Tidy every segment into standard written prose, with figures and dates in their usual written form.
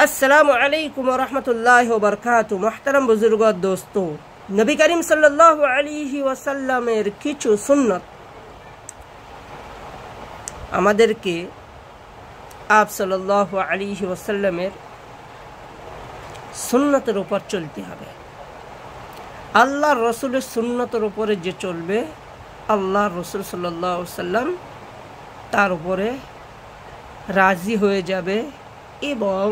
अस्सलामु अलैकुम व रहमतुल्लाहि व बरकातुहू। मुहतरम बुजुर्ग दोस्तों, नबी करीम सल्लल्लाहु अलैहि वसल्लमेर किछु सुन्नत आमादेरके आप सल्लल्लाहु अलैहि वसल्लमेर सुन्नतेर ऊपर चलते हबे। आल्लाहर रसूलेर सुन्नतेर ऊपरे जे चलबे आल्लाहर रसूल सल्लल्लाहु अलैहि वसल्लम तार ऊपरे राजी हये जाबे এবং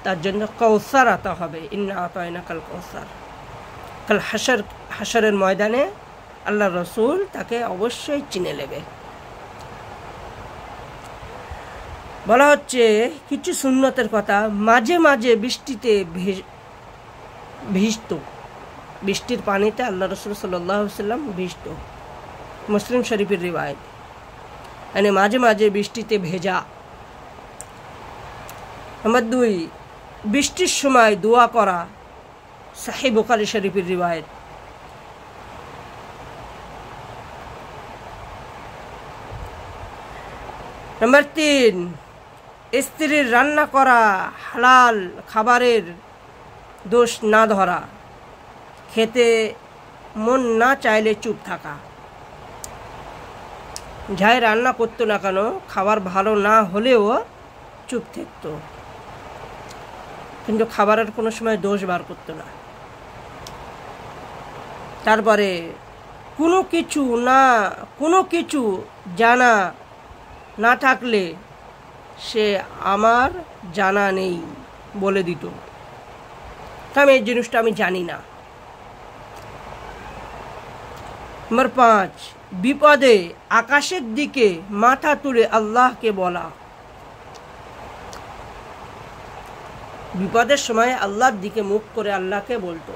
তার জন্য কৌসার আতা হবে। ইন্না আতাইনাকাল কৌসার। কাল হাশরের ময়দানে আল্লাহ রসুল তাকে অবশ্যই চিনে নেবে। বলা হচ্ছে কিছু সুন্নতের কথা, মাঝে মাঝে বৃষ্টিতে ভিজত, বৃষ্টির পানিতে আল্লাহ রসুল সাল্লাল্লাহু আলাইহি ওয়াসাল্লাম ভিজত। মুসলিম শরীফের রিওয়ায়াত, মানে মাঝে মাঝে বৃষ্টিতে ভেজা। नंबर 2, বৃষ্টির সময় দোয়া করা, সহিহ বুখারী শরীফের রিওয়ায়াত। नंबर 3, স্ত্রীর রান্না করা হালাল খাবারের দোষ না ধরা, খেতে মন না চাইলে চুপ থাকা। যাই রান্না করতো না কেন, খাবার ভালো না হলেও চুপ থাকতো, কিন্তু খাবারের কোনো সময় দোষ বার করতো না। তারপরে কোনো কিছু জানা না থাকলে সে আমার জানা নেই বলে দিত, আমি এই জিনিসটা আমি জানি না। নম্বর 5, বিপদে আকাশের দিকে মাথা তুলে আল্লাহকে বলা। বিপদের সময় আল্লাহর দিকে মুখ করে আল্লাহকে বলতো।